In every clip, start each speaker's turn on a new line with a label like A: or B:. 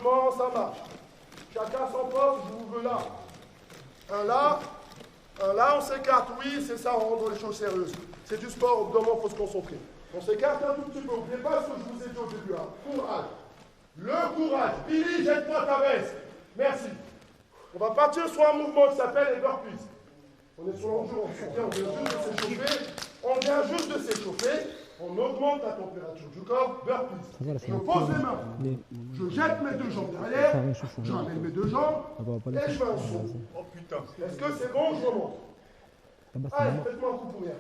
A: Doucement, ça marche. Chacun son poste, je vous veux là. Un là, on s'écarte. Oui, c'est ça, on rentre dans les choses sérieuses. C'est du sport, au bout d'un moment, il faut se concentrer. On s'écarte un tout petit peu. N'oubliez pas ce que je vous ai dit au début. Hein. Courage. Le courage. Billy, jette-moi ta veste. Merci. On va partir sur un mouvement qui s'appelle les burpees. On est sur l'endurance. On vient juste de s'échauffer. On augmente la température du corps. Burpees. Je pose les mains. Je jette mes deux jambes derrière. Je ramène mes deux jambes. Et je fais un saut. Oh putain. Est-ce que c'est bon? Je remonte. Allez, faites-moi un coup pour rien.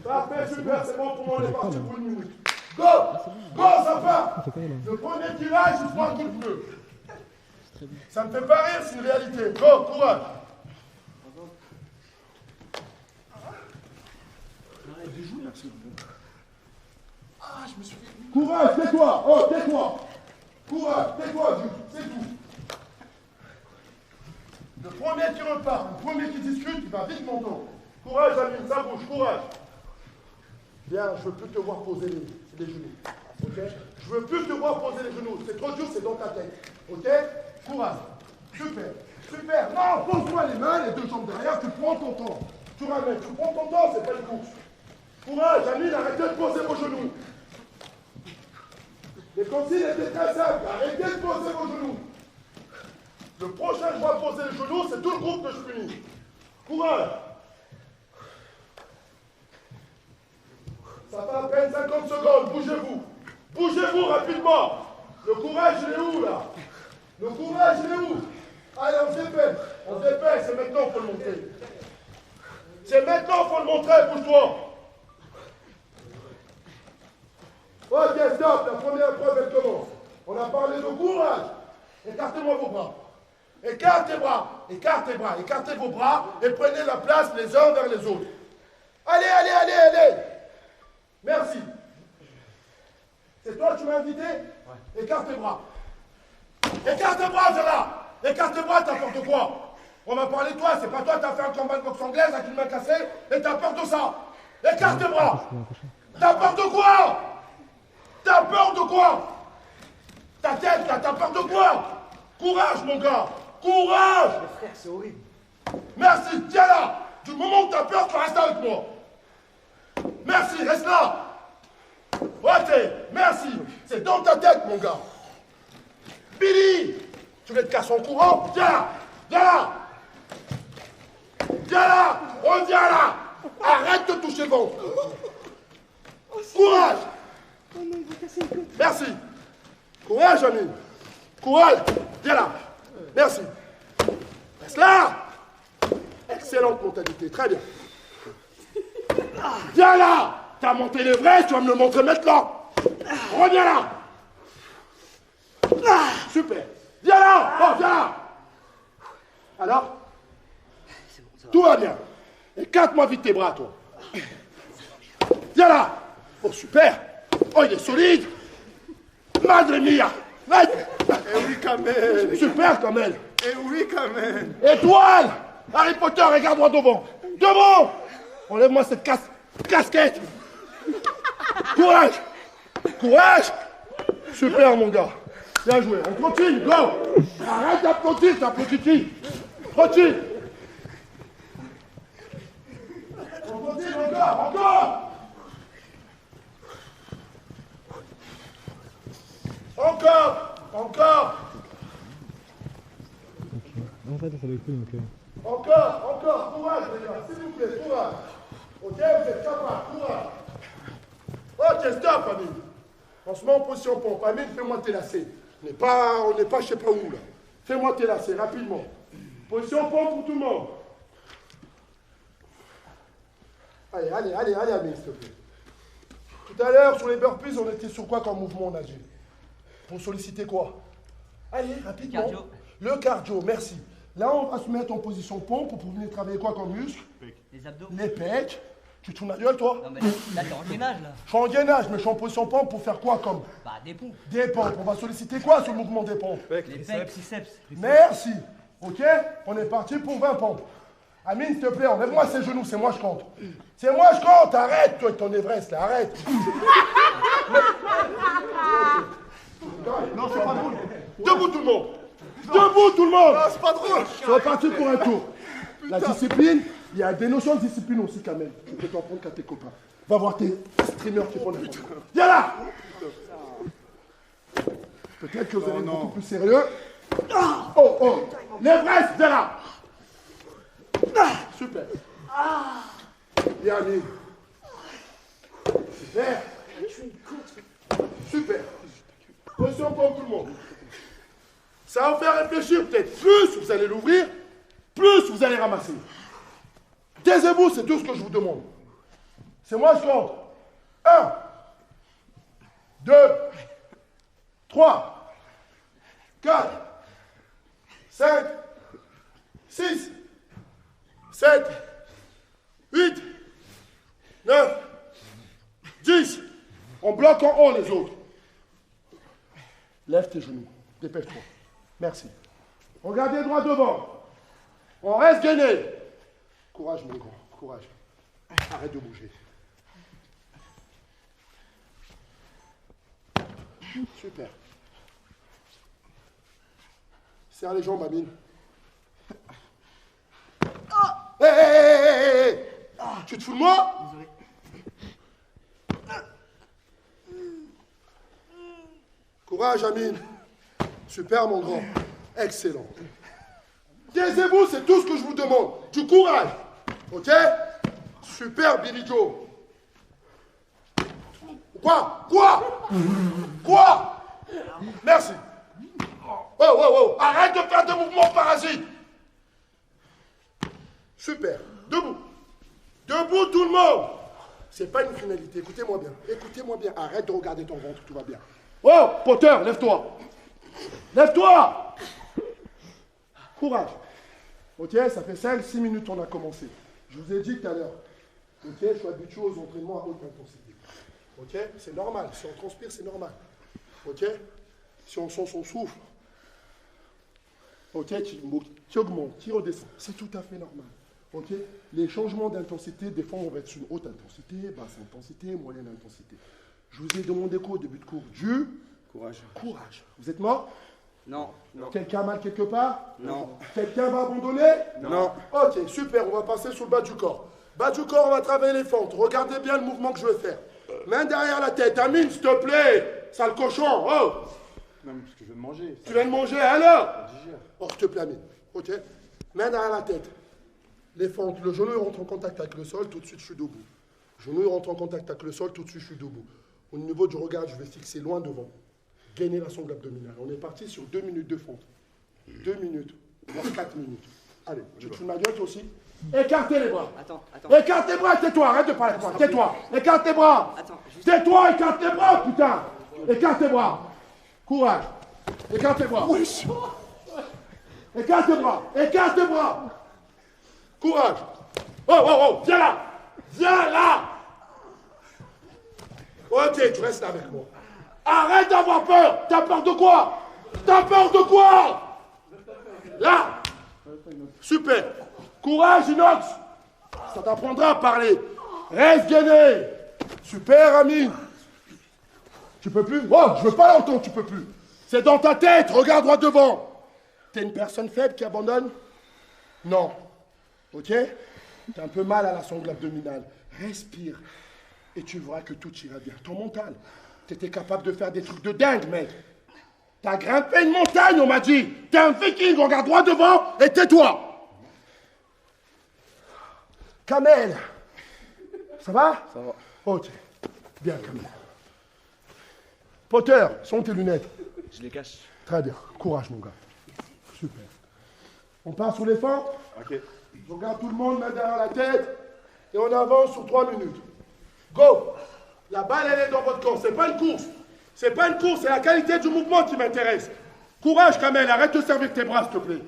A: Parfait, super, c'est bon pour moi, on est parti pour une minute. Go! Go, ça part! Le premier tirage, il faut un coup de pneu. Ça me fait pas rire, c'est une réalité. Go, courage! Ah, je me suis fait... Courage, tais-toi! Oh, tais-toi! Courage, tais-toi, c'est tout. Le premier qui repart, le premier qui discute, il va vite monter. Courage, Amine, ça bouge, courage. Bien, je veux plus te voir poser les genoux. Ok? Je veux plus te voir poser les genoux. C'est trop dur, c'est dans ta tête. Ok? Courage. Super. Super. Non, pose-toi les mains, les deux jambes derrière, tu prends ton temps. Tu ramènes, tu prends ton temps, c'est pas une course. Courage, Amine, arrêtez de poser vos genoux. Les consignes étaient très simples. Arrêtez de poser vos genoux. Le prochain que je vois poser les genoux, c'est tout le groupe que je punis. Courage. Ça fait à peine 50 secondes, bougez-vous. Bougez-vous rapidement. Le courage, il est où là? Le courage, il est où? Allez, on se dépêche. On se dépêche, c'est maintenant qu'il faut le montrer. C'est maintenant qu'il faut le montrer, bouge-toi. Ok, stop, la première épreuve, elle commence. On a parlé de courage. Écartez-moi vos bras. Écartez les bras. Écartez les bras. Écartez vos bras et prenez la place les uns vers les autres. Allez, allez, allez, allez. Merci. C'est toi que tu m'as invité? Ouais. Écarte tes bras. Écarte tes bras, là. Écarte tes bras, t'as peur de quoi? On m'a parlé de toi, c'est pas toi, t'as fait un combat de boxe anglaise avec une main cassée et t'as peur de ça. Écarte tes bras. T'as peur de quoi? T'as peur de quoi? Ta tête, là, t'as peur de quoi? Courage, mon gars. Courage.
B: Mais frère, c'est horrible.
A: Merci, tiens là. Du moment où t'as peur, tu restes avec moi. Merci, reste là. Ouais, merci. C'est dans ta tête, mon gars. Billy, tu veux te casser en courant? Viens là. Viens là. Viens là. Reviens là. Arrête de toucher le ventre. Courage. Merci. Courage, ami. Courage. Viens là. Merci. Reste là. Excellente mentalité. Très bien. Viens là. T'as monté les vrais, tu vas me le montrer maintenant. Reviens là. Super. Viens là. Oh, viens là. Alors? Tout va bien. Écarte-moi vite tes bras, toi. Viens là. Oh, super. Oh, il est solide. Madre mia.
B: Eh oui, quand même.
A: Super, quand même.
B: Eh oui, quand même.
A: Étoile. Harry Potter, regarde-moi devant. Devant. Enlève-moi cette casquette. Courage. Courage. Super, mon gars. Bien joué. On continue. Go. Arrête d'applaudir, t'applaudis qui? Continue. On continue encore. Encore. Encore. Encore.
C: En fait, ça doit être cool, donc...
A: Encore, courage les gars, s'il vous plaît, courage. Ok, vous êtes capables, courage. Ok, stop, Amine. On se met en position pompe. Amine, fais-moi tes lacets. On n'est pas je sais pas où là. Fais-moi tes lacets, rapidement. Position pompe pour tout le monde. Allez, Amine, s'il te plaît. Tout à l'heure, sur les burpees, on était sur quoi comme mouvement on a dit? Pour solliciter quoi? Allez, rapidement.
D: Cardio.
A: Le cardio, merci. Là, on va se mettre en position pompe pour venir travailler quoi comme muscle?
D: Les abdos.
A: Les pecs. Tu te fous de ma gueule, toi?
D: Non mais là t'es en gainage là.
A: Je suis en gainage, mais je suis en position pompe pour faire quoi comme?
D: Bah des pompes.
A: Des pompes. On va solliciter quoi sur le mouvement des pompes?
D: Les pecs, triceps.
A: Merci. Ok? On est parti pour 20 pompes. Amine, s'il te plaît, enlève-moi ses genoux, c'est moi je compte. C'est moi je compte, arrête, toi avec ton Everest là, arrête. Non, c'est pas drôle. Debout tout le monde. Debout tout le monde.
B: C'est pas drôle.
A: C'est reparti pour un tour. La discipline, il y a des notions de discipline aussi quand même. Tu peux t'en prendre qu'à tes copains. Va voir tes streamers qui font la chose. Viens là. Peut-être que vous allez être beaucoup plus sérieux. Oh, oh. L'Everest, viens là. Super. Bien, Amine. Super. Super. Position comme tout le monde. Ça va vous faire réfléchir peut-être. Plus vous allez l'ouvrir, plus vous allez ramasser. Taisez-vous, c'est tout ce que je vous demande. C'est moi, je compte. 1, 2, 3, 4, 5, 6, 7, 8, 9, 10. On bloque en haut les autres. Lève tes genoux. Dépêche-toi. Merci. Regardez droit devant. On reste gainé. Courage, mon grand. Courage. Arrête de bouger. Super. Serre les jambes, Amine. Hé, hé, hé, hé. Tu te fous de moi?
D: Désolé.
A: Courage, Amine. Super, mon grand. Excellent. Taisez-vous, c'est tout ce que je vous demande. Du courage. Ok? Super, Billy Joe. Quoi? Quoi? Merci. Oh, oh, oh. Arrête de faire des mouvements parasites. Super. Debout. Debout, tout le monde. C'est pas une finalité. Écoutez-moi bien. Écoutez-moi bien. Arrête de regarder ton ventre. Tout va bien. Oh, Potter, lève-toi. Lève-toi. Courage. Ok, ça fait 5-6 minutes qu'on a commencé. Je vous ai dit tout à l'heure. Ok, je suis habitué aux entraînements à haute intensité. Ok, c'est normal. Si on transpire, c'est normal. Ok, si on sent son souffle. Ok, tu augmentes, tu redescends. C'est tout à fait normal. Ok, les changements d'intensité, des fois, on va être sur une haute intensité, basse intensité, moyenne intensité. Je vous ai demandé quoi au début de cours? Du
B: Courage.
A: courage. Vous êtes mort?
D: Non.
A: Quelqu'un a mal quelque part?
D: Non.
A: Quelqu'un va abandonner?
B: Non.
A: Ok, super, on va passer sur le bas du corps. Bas du corps, on va travailler les fentes. Regardez bien le mouvement que je vais faire. Main derrière la tête. Amine, s'il te plaît. Sale cochon. Oh.
B: Non, parce que je veux manger.
A: Tu viens de manger, alors?
B: Digère.
A: Oh, s'il te plaît, Amine. Ok. Main derrière la tête. Les fentes. Le genou rentre en contact avec le sol. Tout de suite, je suis debout. Genou rentre en contact avec le sol. Tout de suite, je suis debout. Au niveau du regard, je vais fixer loin devant. Gainer la sangle abdominale. On est parti sur 2 minutes de fente. 2 minutes, voire 4 minutes. Allez, tu te fous de ma gueule, toi aussi? Écartez les bras.
D: Attends.
A: Écarte tes bras, tais-toi, arrête de parler avec moi. Tais-toi, écarte tes bras.
D: Attends, juste.
A: Tais-toi, écarte tes bras, putain. Écarte tes bras. Courage. Écarte tes bras. Écarte tes bras. Écarte tes bras. Courage. Oh, oh, oh, viens là. Viens là. Ok, tu restes là avec moi. Arrête d'avoir peur. T'as peur de quoi? T'as peur de quoi? Là. Super. Courage, Inox. Ça t'apprendra à parler. Reste gainé. Super, Amine. Tu peux plus? Oh, je veux pas l'entendre, tu peux plus. C'est dans ta tête, regarde droit devant. T'es une personne faible qui abandonne? Non. Ok? T'as un peu mal à la sangle abdominale. Respire. Et tu verras que tout ira bien. Ton mental. T'étais capable de faire des trucs de dingue, mec. T'as grimpé une montagne, on m'a dit. T'es un viking, regarde droit devant et tais-toi. Kamel. Ça va?
B: Ça va.
A: Ok. Bien, Kamel. Potter, sont tes lunettes?
B: Je les cache.
A: Très bien. Courage, mon gars. Super. On part sur les fentes?
B: Ok.
A: Je regarde tout le monde, main derrière la tête. Et on avance sur 3 minutes. Go! La balle, elle est dans votre camp. C'est pas une course. C'est pas une course, c'est la qualité du mouvement qui m'intéresse. Courage, Kamel. Arrête de servir tes bras, s'il te plaît.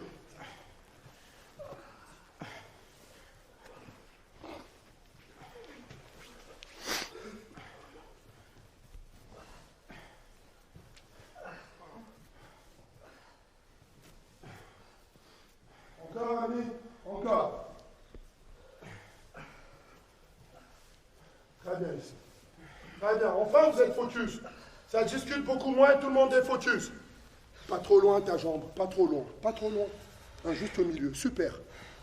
A: Encore, ami. Encore. Très bien ici. Très bien. Enfin, vous êtes focus. Ça discute beaucoup moins, tout le monde est focus. Pas trop loin ta jambe, pas trop loin, pas trop loin. Un juste milieu, super.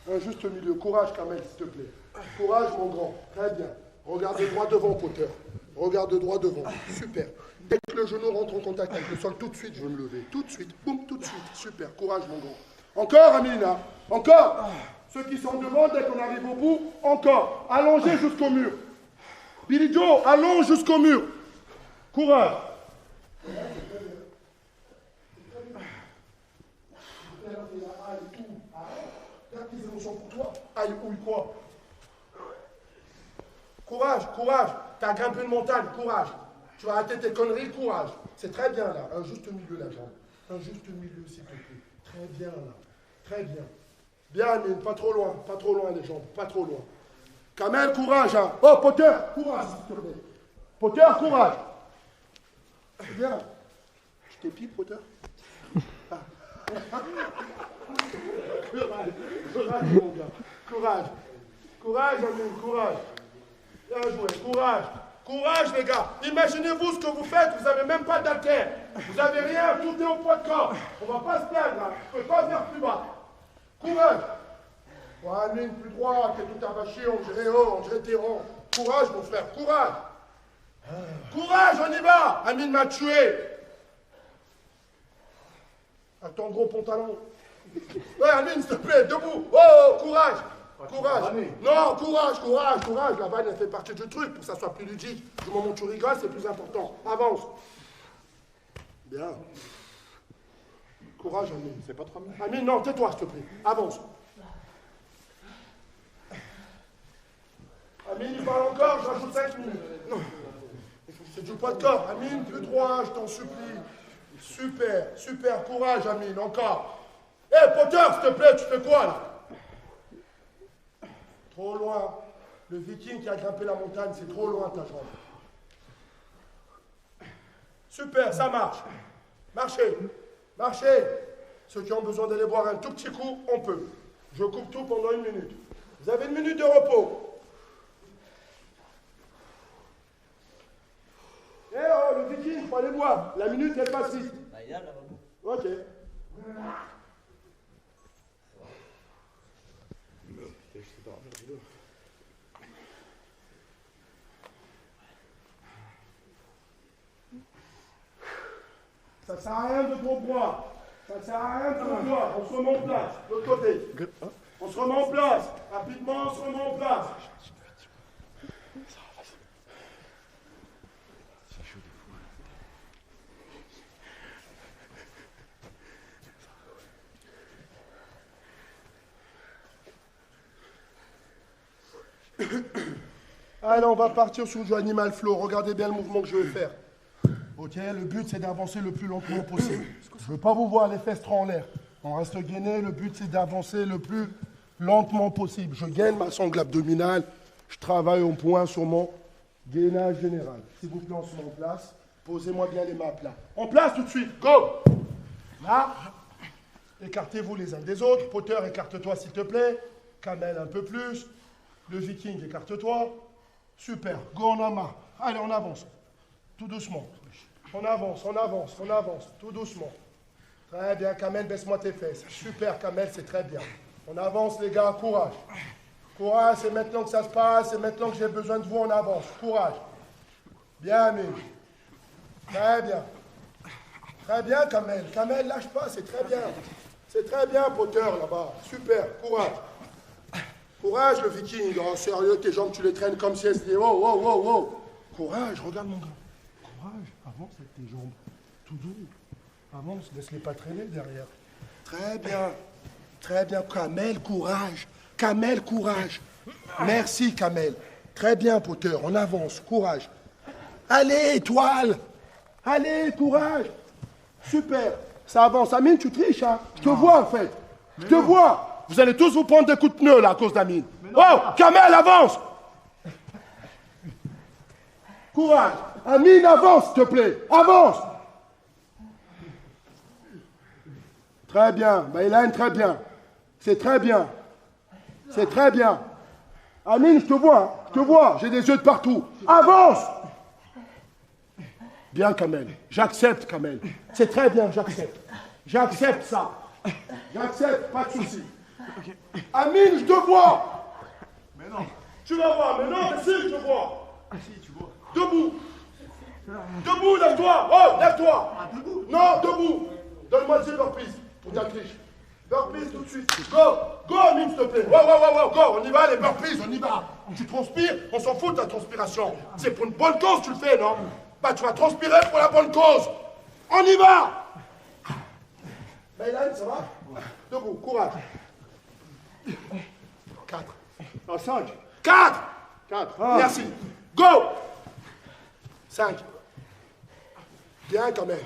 A: Un juste milieu. Courage, Kamel, s'il te plaît. Courage, mon grand. Très bien. Regarde droit devant, Potter. Regarde droit devant. Super. Dès que le genou rentre en contact avec le sol, tout de suite, je vais me lever. Tout de suite. Boum, tout de suite. Super. Courage, mon grand. Encore, Amina. Encore. Ceux qui sont devant, dès qu'on arrive au bout, encore. Allongez jusqu'au mur. Billy Joe, allonge jusqu'au mur. Courage. Regarde les émotions pour toi. Aïe, ouille, quoi. Courage, courage. T'as grimpé une montagne, courage. Tu vas arrêter tes conneries, courage. C'est très bien là. Un juste milieu, la jambe. Un juste milieu, s'il te plaît. Très bien là. Très bien. Bien, Amine, pas trop loin les jambes, pas trop loin. Kamel, courage, hein. Oh, Potter, courage, s'il te plaît. Potter, courage. C'est bien. Je t'épipe, Potter. Ah. Courage, mon gars. Courage. Courage, Amine, courage. Bien joué, courage. Courage, les gars. Imaginez-vous ce que vous faites, vous n'avez même pas d'haltère. Vous n'avez rien, tout est au poids de corps. On ne va pas se plaindre, hein. Je ne peux pas faire plus bas. Courage. Ouais, Amine, plus droit, t'es tout avaché, on dirait haut, on dirait terreau. Courage, mon frère, courage. Courage, on y va. Amine m'a tué. À ton gros pantalon. Ouais, Amine, s'il te plaît, debout. Oh, courage. Courage. Non, courage. La vanne, elle fait partie du truc pour que ça soit plus ludique. Du moment où tu rigoles, c'est plus important. Avance. Bien. Courage, Amine.
B: C'est pas 3 minutes.
A: Amine, non, tais-toi, s'il te plaît. Avance. Amine, il parle encore, je rajoute 5 minutes. Non. C'est du poids de corps. Amine, plus droit, je t'en supplie. Super, super, courage, Amine, encore. Hé, Potter, s'il te plaît, tu fais quoi, là? Trop loin. Le viking qui a grimpé la montagne, c'est trop loin, ta jambe. Super, ça marche. Marchez, marchez. Ceux qui ont besoin d'aller boire un tout petit coup, on peut. Je coupe tout pendant 1 minute. Vous avez 1 minute de repos. Eh oh, le viking, il faut aller boire. La minute, elle passe vite.
D: Bah, il est là, là, là.
A: Ok. Ça sert à rien de trop boire. Ça sert à rien de trop boire. On se remet en place. De l'autre côté. On se remet en place. Rapidement, on se remet en place. Allez, on va partir sur du animal flow. Regardez bien le mouvement que je vais faire. Ok, le but c'est d'avancer le plus lentement possible. Je ne veux pas vous voir les fesses trop en l'air. On reste gainé, le but c'est d'avancer le plus lentement possible. Je gaine ma sangle abdominale, je travaille au point sur mon gainage général. S'il vous plaît, on se met en place. Posez-moi bien les mains à plat. En place tout de suite, go! Là, écartez-vous les uns des autres. Potter, écarte-toi s'il te plaît. Kamel, un peu plus. Le viking, écarte-toi. Super, go en amas. Allez, on avance. Tout doucement. On avance, tout doucement. Très bien, Kamel, baisse-moi tes fesses. Super, Kamel, c'est très bien. On avance, les gars, courage. Courage, c'est maintenant que ça se passe, c'est maintenant que j'ai besoin de vous, on avance. Courage. Bien, Amine. Très bien. Très bien, Kamel. Kamel, lâche pas, c'est très bien. C'est très bien, Potter, là-bas. Super, courage. Courage, le viking. Oh, sérieux, tes jambes, tu les traînes comme si elles étaient... Oh. Courage, regarde mon gars. Courage, avance avec tes jambes. Tout doux. Avance, laisse-les pas traîner derrière. Très bien. Très bien. Kamel, courage. Kamel, courage. Merci, Kamel. Très bien, Potter. On avance. Courage. Allez, étoile. Allez, courage. Super. Ça avance. Amine, tu triches, hein? Je te vois, en fait. Je te vois. Vous allez tous vous prendre des coups de pneu, là, à cause d'Amine. Oh, Kamel, avance. Courage. Amine, avance, s'il te plaît. Avance. Très bien. Baylan, très bien. C'est très bien. C'est très bien. Amine, je te vois. Je te vois. J'ai des yeux de partout. Avance. Bien, Kamel. J'accepte, Kamel. C'est très bien, j'accepte. J'accepte ça. J'accepte, pas de souci. Amine, je te vois. Mais non. Tu vas voir, mais non, mais si, je te vois. Si, tu vois. Debout. Debout, lève-toi. Oh, lève-toi. Debout. Non, debout. Donne-moi 10 burpees pour ta triche. Burpees tout de suite. Go, Amine, s'il te plaît. Wow, go, on y va, les burpees, on y va. Tu transpires, on s'en fout de ta transpiration. C'est pour une bonne cause, tu le fais, non? Bah, tu vas transpirer pour la bonne cause. On y va. Baylan, ça va? Debout, courage. 4.
B: Non, 5.
A: 4.
B: 4.
A: Merci. Go. 5. Bien quand même.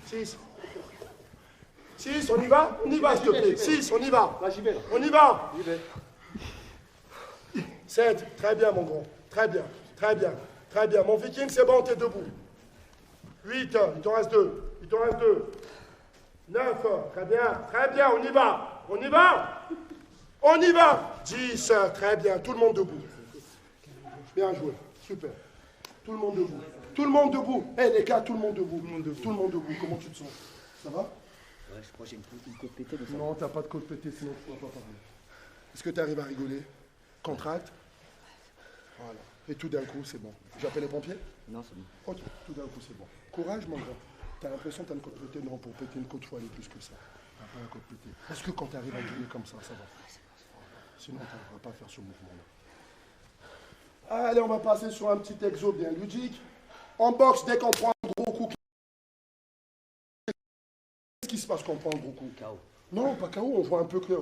A: 6. 6, on y va? On y va, s'il te plaît. 6, on y va.
B: Là, j'y vais, là.
A: On y va.
B: J'y vais.
A: 7, très bien, mon grand. Très bien, très bien, très bien. Mon viking, c'est bon, t'es debout. 8, il t'en reste 2. Il t'en reste 2. 9, très bien, on y va. On y va. On y va. 10, très bien, tout le monde debout. Bien joué, super. Tout le monde debout. Tout le monde debout. Hé les gars, tout le monde debout. Tout le monde debout. Comment tu te sens? Ça va?
D: Ouais, je crois que j'ai une côte pétée. Mais ça...
A: Non, t'as pas de côte pétée, sinon tu ne pourras pas parler. Est-ce que tu arrives à rigoler? Contracte. Voilà. Et tout d'un coup, c'est bon. J'appelle les pompiers?
D: Non, c'est bon.
A: Ok, tout d'un coup, c'est bon. Courage, mon grand. T'as l'impression que t'as une côte pétée? Non, pour péter une côte, il faut aller plus que ça. T'as pas une côte pétée. Est-ce que quand tu arrives à rigoler comme ça va? Sinon, tu n'arriveras pas à faire ce mouvement-là. Allez, on va passer sur un petit exo bien ludique. En boxe, dès qu'on prend un gros coup, qu'est-ce qui se passe quand on prend un gros coup?
D: KO.
A: Non, pas KO, on voit un peu clair.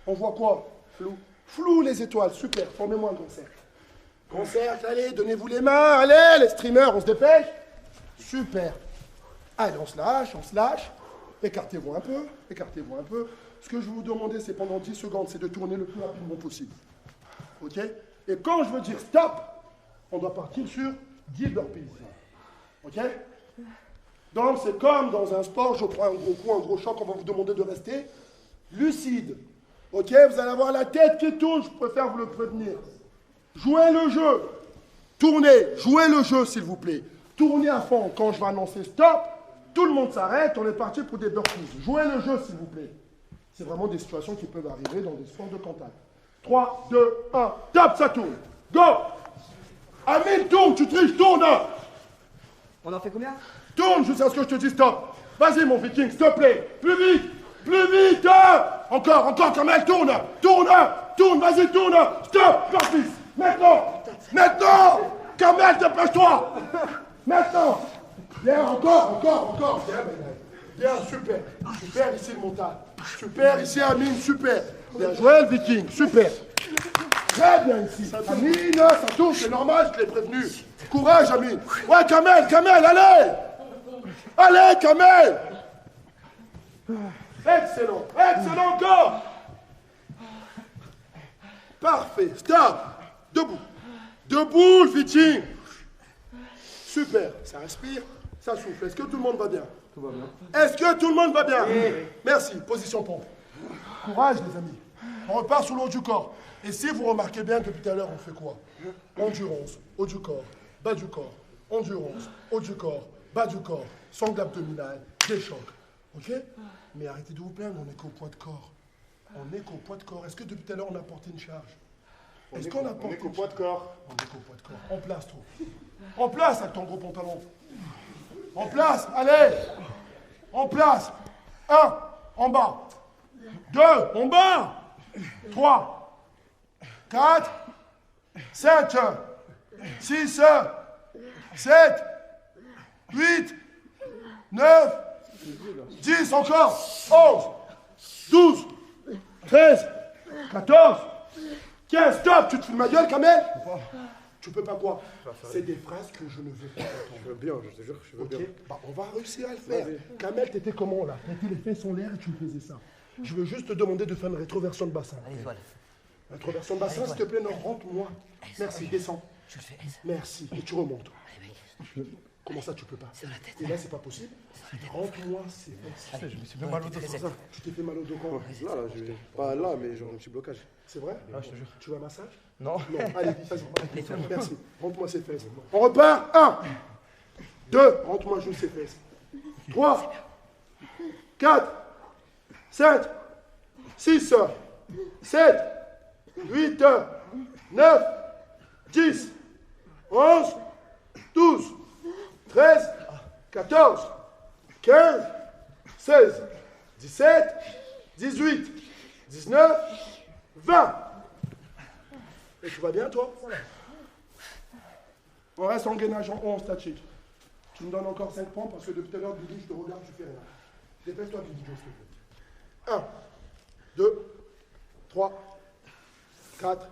A: On voit quoi? Flou. Flou, les étoiles, super. Formez-moi un grand cercle. Grand cercle, allez, donnez-vous les mains, allez, les streamers, on se dépêche. Super. Allez, on se lâche. Écartez-vous un peu, écartez-vous un peu. Ce que je vais vous demander, c'est pendant 10 secondes, c'est de tourner le plus rapidement possible. Ok? Et quand je veux dire stop, on doit partir sur 10 burpees. Ok? Donc, c'est comme dans un sport, je prends un gros coup, un gros choc, on va vous demander de rester lucide. Ok? Vous allez avoir la tête qui tourne, je préfère vous le prévenir. Jouez le jeu. Tournez, jouez le jeu, s'il vous plaît. Tournez à fond. Quand je vais annoncer stop, tout le monde s'arrête, on est parti pour des burpees. Jouez le jeu, s'il vous plaît. C'est vraiment des situations qui peuvent arriver dans des sports de contact. 3, 2, 1, top, ça tourne. Go! Amine, tourne, tu triches, tourne!
D: On en fait combien?
A: Tourne jusqu'à ce que je te dise stop. Vas-y, mon viking, s'il te plaît. Plus vite! Encore, Kamel, tourne! Vas-y, tourne! Stop! Burpees! Maintenant! Kamel, dépêche-toi! Maintenant! Bien, encore! Bien, super! Super ici le montage! Super ici Amine, super! Bien joué le viking, super! Très bien ici! Amine, ça tourne, c'est normal, je l'ai prévenu! Courage Amine! Ouais, Kamel, allez! Allez, Kamel! Excellent encore! Parfait, stop! Debout le viking! Super, ça respire, ça souffle. Est-ce que tout le monde va bien? Tout va bien. Est-ce que tout le monde va bien? Oui. Merci, position pompe. Courage les amis. On repart sur le haut du corps. Et si vous remarquez bien que depuis tout à l'heure on fait quoi? Endurance, haut du corps, bas du corps. Endurance, haut du corps, bas du corps. Sangle abdominal, des chocs. Ok? Mais arrêtez de vous plaindre, on n'est qu'au poids de corps. Est-ce que depuis tout à l'heure on a porté une charge? Est-ce qu'on a porté
B: On est qu'au poids de corps.
A: On est qu'au poids de corps. En place, toi. En place avec ton gros pantalon. En place, allez. En place. 1, en bas. 2, en bas. 3, 4, 5, 6, 7, 8, 9, 10, encore. 11, 12, 13, 14, 15, stop. Tu te fous de ma gueule, Kamel? Tu peux pas quoi? C'est des phrases que je ne veux pas entendre.
B: Je veux bien, je te jure, je veux bien.
A: Bah, on va réussir à le faire. Kamel, t'étais comment là? T'étais les fesses en l'air et tu me faisais ça. Je veux juste te demander de faire une rétroversion de bassin.
D: Allez, étoile.
A: Rétroversion de bassin, s'il te plaît, non, rentre-moi. Merci, descends.
D: Je le fais.
A: Merci, et tu remontes.
D: Allez, mec.
A: Comment ça, tu peux pas?
D: C'est dans la tête.
A: Et là, c'est pas possible. Rentre-moi, c'est fesses.
D: Allez,
B: Je me suis fait mal au dos sur ça.
A: Tu t'es fait mal au dos quand?
B: Là, pas là, mais genre un petit blocage.
A: C'est vrai?
B: Ah, je te jure.
A: Tu veux un massage?
B: Non.
A: Non, allez, vas-y. Merci. Rentre-moi ces fesses. On repart. 1, 2, rentre-moi juste ses fesses. 3, 4, 5, 6, 7, 8, 9, 10, 11, 12, 13, 14, 15, 16, 17, 18, 19, 20. Et tu vas bien, toi? On reste en gainage en 11, Tachik. Tu me donnes encore 5 points parce que depuis tout à l'heure, Billy, je te regarde, tu fais rien. Dépêche-toi, Billy, s'il te plaît. 1, 2, 3, 4,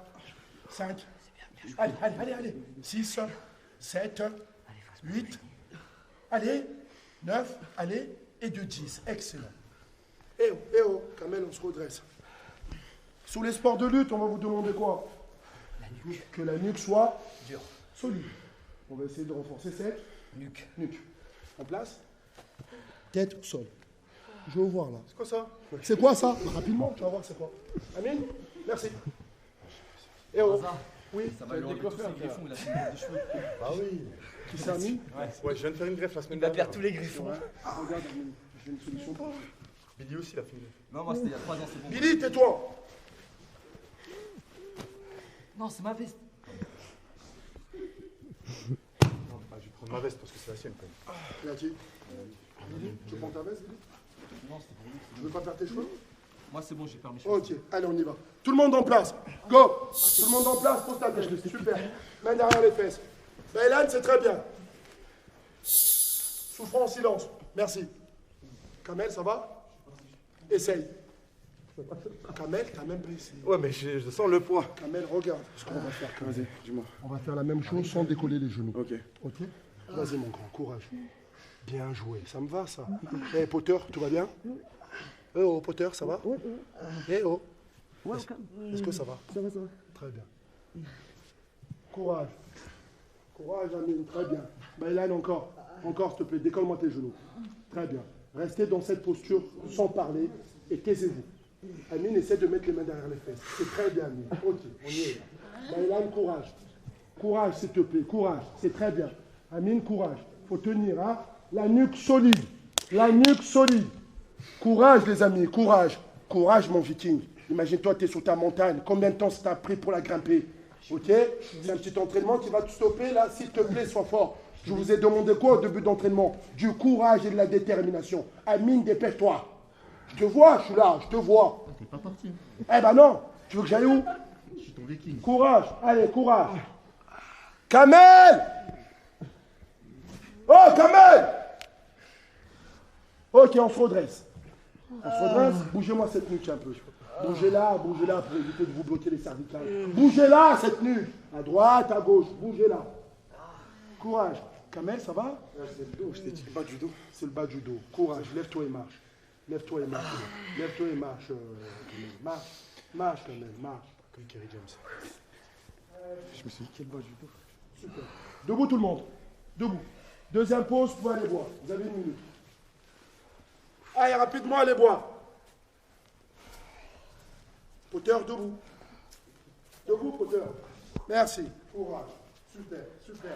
A: 5. Allez. 6, 7, 8. Allez, 9, allez, et de 10. Excellent. Eh oh, Kamel, on se redresse. Sous les sports de lutte, on va vous demander quoi? Que la nuque soit
D: Dur.
A: solide. On va essayer de renforcer cette
D: Nuque.
A: En place. Tête au sol. Je veux voir là.
B: C'est quoi ça?
A: C'est quoi ça? Rapidement, tu vas voir c'est quoi. Amine, merci. Eh oh. Oui,
D: Ça va lui enlever tous ses griffons, il a fait une des cheveux.
A: bah oui. Qui s'est Amine?
B: Ouais, je viens de faire une greffe la semaine
D: Il va
B: dernière.
D: perdre tous les griffons.
A: Ah, regarde, Amine, j'ai une solution pour toi.
B: Billy aussi, il a fait une greffe.
D: Non, moi c'était il y a 3 ans, c'est bon.
A: Billy, tais-toi.
D: Non, c'est ma veste.
B: Non, bah, je vais prendre ma veste parce que c'est la sienne quand même.
A: Il a dit. Billy, tu prends ta veste, Billy?
D: Non, c'était pour lui.
A: Tu veux pas faire tes cheveux?
D: Moi c'est bon, j'ai permis mes cheveux.
A: Ok, allez, on y va. Tout le monde en place. Go. Tout le monde en place, pose ta tête. Super. Main derrière les fesses. Baylan, c'est très bien. Souffrant en silence. Merci. Kamel, ça va? Essaye. Kamel, t'as même pas essayé.
B: Ouais, mais je sens le poids.
A: Kamel, regarde ce qu'on va faire.
B: Vas-y, dis-moi.
A: On va faire la même chose sans décoller les genoux.
B: Ok.
A: Ok? Vas-y, mon grand, courage. Bien joué. Ça me va, ça. Eh, Potter, tout va bien? Eh oh, Potter, ça va? Eh oh. Est-ce que ça va? Ça va. Très bien. Courage. Courage, Amine, très bien. Baylan, encore. Encore, s'il te plaît, décolle-moi tes genoux. Très bien. Restez dans cette posture sans parler et taisez-vous. Amine, essaie de mettre les mains derrière les fesses. C'est très bien, Amine. Ok, on y est là. Baylan, courage. Courage, s'il te plaît, courage. C'est très bien. Amine, courage. Faut tenir, hein. La nuque solide. La nuque solide. Courage, les amis, courage. Courage, mon viking. Imagine-toi, tu es sur ta montagne. Combien de temps ça t'a pris pour la grimper? Ok? C'est un petit entraînement qui va te stopper, là. S'il te plaît, sois fort. Je vous ai demandé quoi au début d'entraînement? Du courage et de la détermination. Amine, dépêche-toi. Je te vois, je suis là, je te vois.
E: T'es pas parti.
A: Eh ben non. Tu veux que j'aille où?
E: Je suis ton viking.
A: Courage. Allez, courage. Kamel! Oh, Kamel! Ok, on se redresse. On se redresse. Bougez-moi cette nuque un peu. Bougez-la pour éviter de vous bloquer les cervicales. Bougez-la cette nuque. À droite, à gauche. Bougez-la. Courage. Kamel, ça va?
B: C'est le dos, je t'ai dit, le bas du dos.
A: C'est le bas du dos. Courage. Lève-toi et marche. Lève-toi et marche. Lève-toi et marche. Kamel. Marche. Marche, Kamel. Marche.
B: Comme Kerry James. Je me suis dit, quel bas du dos.
A: Super. Debout tout le monde. Debout. Deuxième pause, vous pouvez aller boire. Vous avez une minute. Allez, rapidement, allez boire. Potter, debout. Debout, Potter. Merci. Courage. Super, super.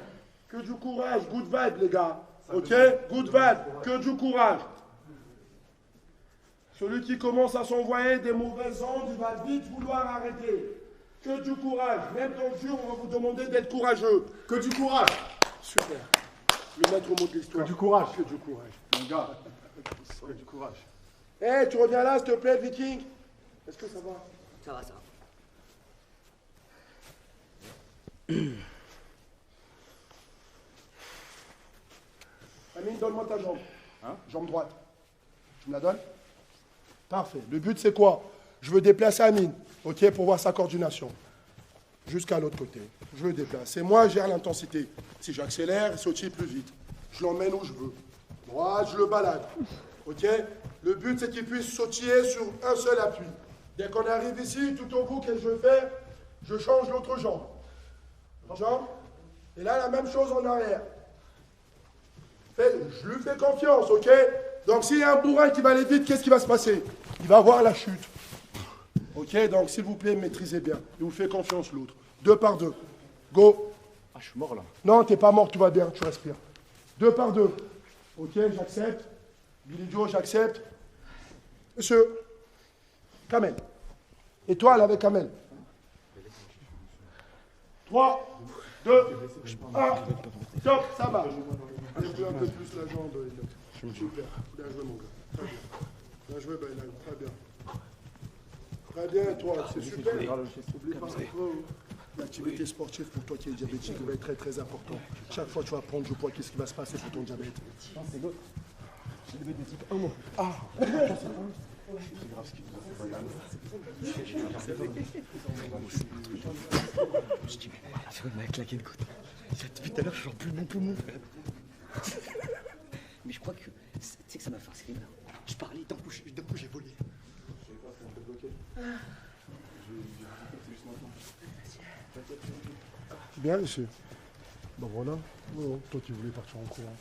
A: Que du courage. Good vibe, les gars. Ok? Good vibe. Que du courage. Celui qui commence à s'envoyer des mauvaises ondes, il va vite vouloir arrêter. Que du courage. Même dans le dur, on va vous demander d'être courageux.
B: Que du courage.
A: Super. Le maître mot de l'histoire.
B: Que du courage.
A: Que du courage.
B: Mon gars. Que du courage.
A: Eh, tu reviens là, s'il te plaît, Viking? Est-ce que ça va?
D: Ça va, ça va.
A: Amine, donne-moi ta jambe.
B: Hein?
A: Jambe droite. Tu me la donnes? Parfait. Le but, c'est quoi? Je veux déplacer Amine, ok, pour voir sa coordination. Jusqu'à l'autre côté. Je veux déplacer. Moi, je gère l'intensité. Si j'accélère, il sautille plus vite. Je l'emmène où je veux. Droite, je le balade. Ok? Le but, c'est qu'il puisse sautiller sur un seul appui. Dès qu'on arrive ici, tout au bout, qu'est-ce que je vais faire? Je change l'autre jambe. Jambe. Et là, la même chose en arrière. Je lui fais confiance, ok? Donc, s'il y a un bourrin qui va aller vite, qu'est-ce qui va se passer? Il va voir la chute. Ok? Donc, s'il vous plaît, maîtrisez bien. Il vous fait confiance, l'autre. 2 par 2. Go.
B: Ah, je suis mort là.
A: Non, t'es pas mort, tout va bien, tu respires. 2 par 2. Ok, j'accepte. Billy Joe, j'accepte. Monsieur. Kamel. Étoile avec Kamel. 3, 2, 1. Stop, ça marche. Lève un peu plus la jambe. Super. Bien joué, mon gars. Très bien. Bien joué, Bailal. Très bien. Très bien, toi. C'est super. N'oublie pas l'activité sportive pour toi qui es diabétique va être très très important. Chaque fois que tu vas prendre du poids, qu'est-ce qui va se passer pour ton diabète?
C: C'est l'autre. J'ai le diabète de type 1, moi.
A: Ah.
B: C'est grave ce qu'il nous a fait.
E: Je dis, mais la seconde m'a claqué une côte. Depuis tout à l'heure, je sens plus mon poumon, frère. Mais je crois que. Tu sais que ça m'a fait un screamer. Je parlais, d'un coup, j'ai volé.
A: Bien, monsieur. Ben voilà. Oh, toi qui voulais partir en courant.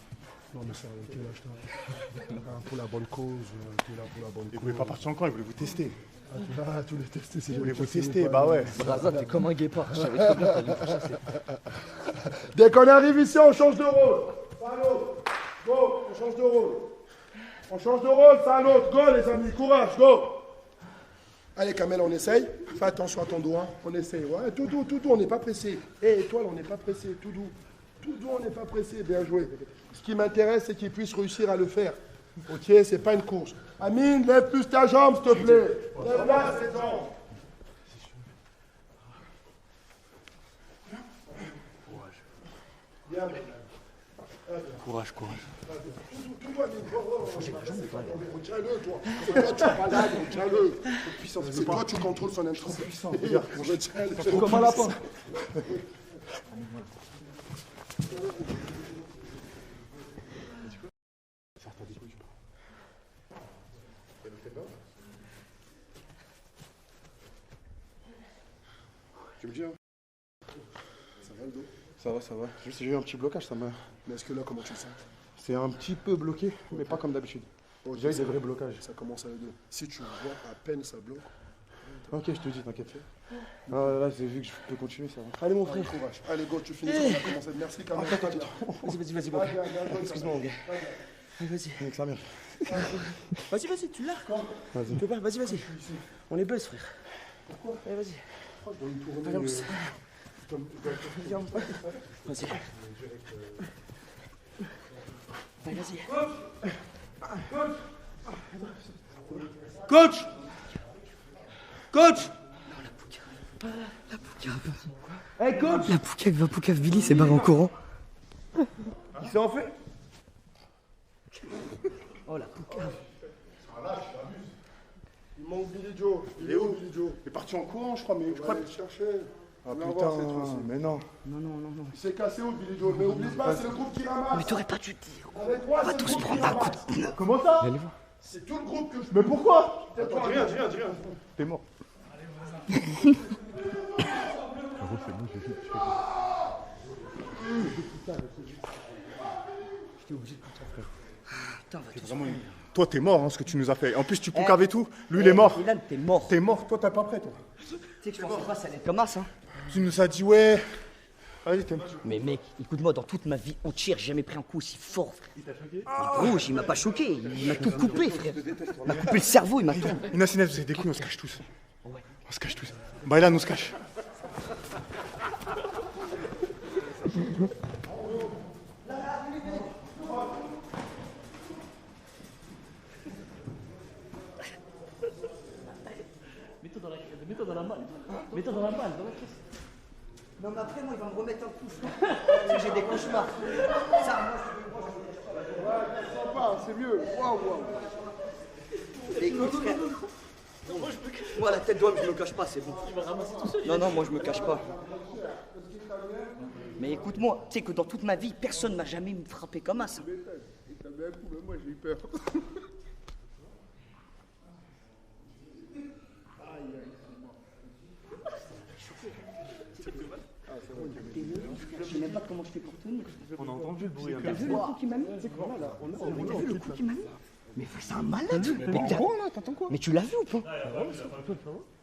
A: Non, mais ça, t'es là, pour la bonne cause. T'es là pour la bonne cause.
B: Il voulait pas partir encore, il voulait vous tester.
A: Ah, tu voulais tester.
B: Il voulait vous tester, bah ouais.
E: Braza, t'es comme un guépard. Je savais très bien que t'allais me faire chasser.
A: Dès qu'on arrive ici, on change de rôle. Ça à l'autre. Go, on change de rôle. On change de rôle, ça à l'autre. Go, les amis, courage, go. Allez, Kamel, on essaye. Fais attention à ton doigt. Hein. On essaye. Ouais, tout doux, on n'est pas pressé. Hé, étoile, on n'est pas pressé. Tout doux. Tout doux, on n'est pas pressé. Bien joué. Ce qui m'intéresse, c'est qu'il puisse réussir à le faire. Ok, c'est pas une course. Amine, lève plus ta jambe, s'il te plaît. Lève-la, c'est bon. Bien,
B: Courage.
A: tout va bien. Retiens-le, toi. Toi, tu es malade, retiens-le. C'est toi, tu contrôles son intensité. Retiens-le.
C: Comme un lapin.
A: Tu me dis, hein? Ça va le dos?
B: Ça va. Juste j'ai eu un petit blocage, ça m'a.
A: Mais est-ce que là, comment tu le sens?
B: C'est un petit peu bloqué, mais pas comme d'habitude.
A: Ok,
B: J'ai eu des vrais blocages.
A: Ça commence à aider. Si tu vois à peine ça bloque.
B: Ok, je te dis, t'inquiète. Ah, là, j'ai vu que je peux continuer, ça va.
A: Allez, mon frère. Courage. Allez, go, tu finis. Ça va commencer. Merci, Kamel.
E: Vas-y, bon. Excuse-moi, mon gars. Allez, vas-y.
B: Avec sa mère.
E: Vas-y, tu l'as.
B: Vas-y.
E: Tu peux pas, vas-y. On est buzz, frère. Pourquoi? Allez, vas-y. Allez, on pousse. Vas-y. Allez, vas-y.
A: Coach!
E: La poucave. Hey, coach! La poucave, Billy s'est barré en courant.
A: Il s'est en fait?
E: Oh, la poucave.
A: Il manque Billy Joe. Il est où, Billy Joe?
B: Il est parti en courant, je crois, mais je
A: On
B: crois.
A: va aller le chercher.
B: Ah
A: On va voir cette
B: putain,
A: fois-ci.
B: mais non.
E: Non.
A: Il s'est cassé où, Billy Joe? Mais oublie pas, c'est le groupe qui ramasse.
E: Mais t'aurais pas dû dire.
A: Avec moi,
E: On va
A: c'est le
E: tous
A: groupe qui
E: prendre un coup
A: ramasse.
E: de pneu.
A: Comment ça?
E: Allez voir.
A: C'est tout le groupe que je...
B: Mais pourquoi?
A: Tais-toi,
B: Dis rien. T'es mort.
E: Putain, va tous.
B: Vraiment, toi, t'es mort, hein, ce que tu nous as fait. En plus, tu poucaves tout. Lui, il est mort.
E: Ilan, t'es mort.
B: T'es mort, toi, t'es pas prêt, toi.
E: Tu sais que je pensais pas ça allait être comme ça, hein.
B: Tu nous as dit, ouais. Vas-y, t'es mort.
E: Mais mec, écoute-moi, dans toute ma vie entière, j'ai jamais pris un coup aussi fort, frère. Il t'a choqué? Gros, il m'a pas choqué, il m'a tout coupé, frère. Il m'a coupé le cerveau, il m'a tout.
B: Inès, vous avez des couilles, on se cache tous.
E: Ouais.
B: On se cache tous. Bah là, on se cache.
C: Mets-toi dans la malle. Mets-toi dans la malle, dans la caisse.
E: Non, mais après, moi, il va me remettre un coup, frère. Tu sais, j'ai des cauchemars. Ça,
A: Sympa, c'est mieux. Waouh.
E: mais écoute, frère. Moi, la tête d'homme, je me cache pas, c'est bon. Non, moi, je me cache pas. Mais écoute-moi, tu sais que dans toute ma vie, personne m'a jamais frappé comme ça.
A: T'as bien un coup, mais moi j'ai eu peur.
E: Je sais même pas comment je fais pour tenir.
B: On a entendu le bruit.
E: T'as vu le coup qu'il m'a mis? C'est quoi là? T'as vu le coup qu'il m'a mis? Mais c'est un malade! Mais tu l'as vu ou pas?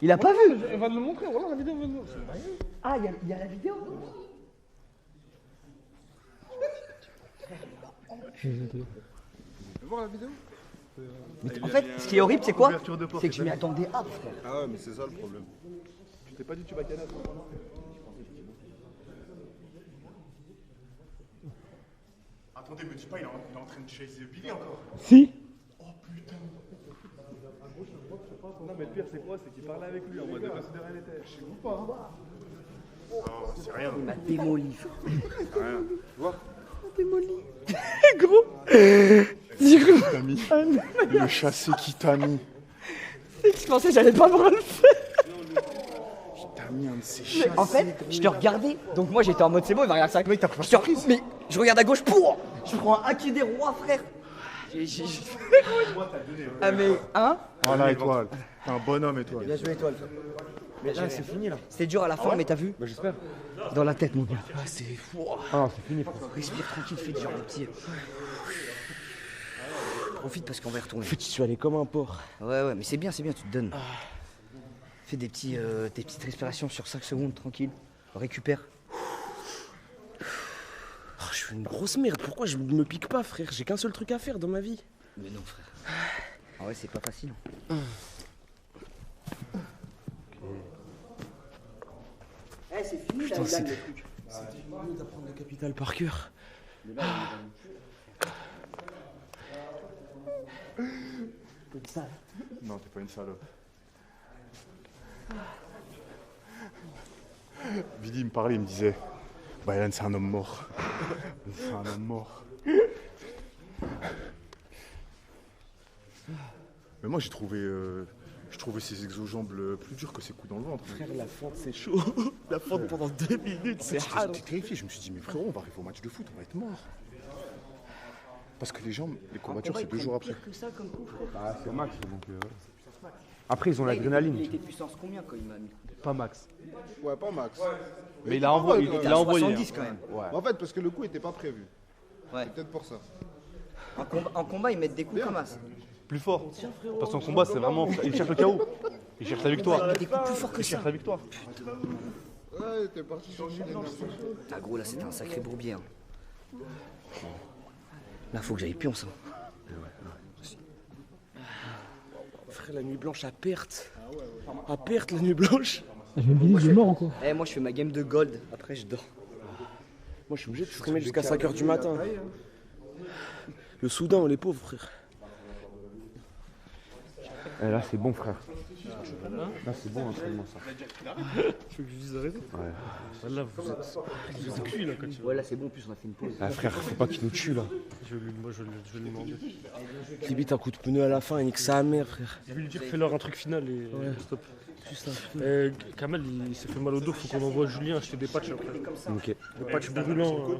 E: Il a pas vu?
C: Elle va nous le montrer, voilà la vidéo.
E: Ah, il y a la vidéo?
B: Voir la vidéo.
E: En fait, ce qui est horrible, c'est quoi?
B: Ouverture de porte,
E: C'est que je m'y attendais à, frère.
B: Ah ouais, mais c'est ça le problème. Tu t'es pas dit tu vas canal.
A: Attendez, me dis pas, il est en train de chaser Billy encore.
C: Si.
A: Oh putain.
B: Non mais le pire c'est quoi? C'est qu'il parlait avec lui en mode de rien n'était.
A: Chez vous pas, hein. Non, c'est rien.
E: Il m'a démoli.
A: Rien. Tu vois?
C: Gros.
B: T'as mis. Le chassé qui t'a mis.
E: Je pensais que j'allais pas voir le faire.
B: T'as mis un de ces chassés.
E: En fait, je te regardais, donc moi j'étais en mode c'est bon, il va regarder ça.
B: Oui, t'as pas
E: Mais je regarde à gauche, pour je prends un qui des rois, frère. Ah mais, hein?
B: Voilà, étoile. T'es un bonhomme, étoile.
E: Bien joué, étoile. Mais là, c'est fini là. C'était dur à la fin, mais t'as vu?
B: Bah, j'espère.
E: Dans la tête, mon gars. Ah, c'est fou.
B: Ah non, c'est fini.
E: Respire tranquille, fais genre le petit. Profite parce qu'on va y retourner.
C: En fait, je suis allé comme un porc.
E: Ouais, mais c'est bien, tu te donnes. Fais des petites respirations sur 5 secondes, tranquille. Récupère.
C: Oh, je suis une grosse merde. Pourquoi je me pique pas, frère? J'ai qu'un seul truc à faire dans ma vie.
E: Mais non, frère. En vrai, c'est pas facile. Eh, c'est fini là, le truc.
C: C'était mieux d'apprendre la capitale par cœur.
B: Non, t'es pas une salope. Billy il me parlait, il me disait Baylan c'est un homme mort. C'est un homme mort. Mais moi j'ai trouvé ses exojambes plus durs que ses coups dans le ventre.
C: Frère, la fente, c'est chaud. La fente pendant 2 minutes, c'est hard.
B: J'étais terrifié, je me suis dit mais frérot on va arriver au match de foot, on va être mort. Parce que les jambes, les courbatures c'est 2 jours après.
E: Que ça comme coup, frère.
B: Ah c'est max donc après ils ont l'adrénaline.
E: Il était puissance combien quand il m'a mis?
C: Pas max.
F: Ouais, pas max.
C: Mais il a envoyé.
E: Il était
C: Il
E: à
C: a envoyé.
E: 70 quand même.
F: En fait, parce que le coup était pas prévu.
E: Ouais.
F: C'est peut-être pour ça.
E: En combat, ils mettent des coups comme ça.
G: Plus fort. Parce qu'en combat, c'est vraiment. Il cherche le chaos. Il cherche la victoire.
E: Ils mettent des coups plus forts que
G: Il
E: ça.
G: cherche la victoire.
F: Ouais, t'es parti sur une
E: Ah gros, là c'était un sacré bourbier. Hein. Là, faut que j'aille pionce. Hein.
C: Frère, la nuit blanche à perte. À perte, la nuit blanche.
E: Moi, je fais ma game de gold. Après, je dors.
C: Moi, je suis obligé de streamer jusqu'à 5h du matin. Le Soudan, les pauvres, frère.
B: Et là c'est bon frère. Là c'est bon l'entraînement ça.
C: Tu veux que je dise arrêter? Ouais. Là, vous êtes cuit, là, quand tu
E: Ouais, là c'est bon, en plus on a fait une pause.
B: Ah frère, faut pas qu'il nous tue là.
C: je vais lui demander. Limite un coup de pneu à la fin, et nique sa mère, frère. Je vais lui dire, fais-leur un truc final et stop. Juste un Kamel, il s'est fait mal au dos, faut qu'on envoie Julien acheter des patchs après.
B: Ok.
C: Des patchs brûlants.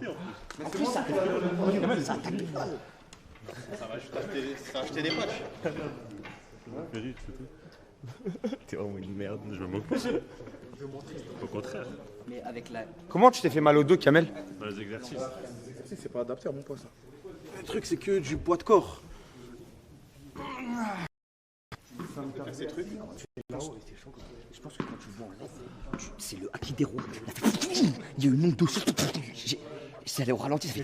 G: Acheter des patchs. T'es vraiment une merde, je me moque pas. Au contraire,
E: Mais avec la.
B: Comment tu t'es fait mal au dos Kamel?
G: dans les exercices.
B: C'est pas adapté à mon poids ça.
C: Le truc, c'est que du poids de corps.
E: Je pense que quand tu vois en live, c'est le Akidero. Il y a eu une onde de chaud. C'est allé au ralenti, ça fait.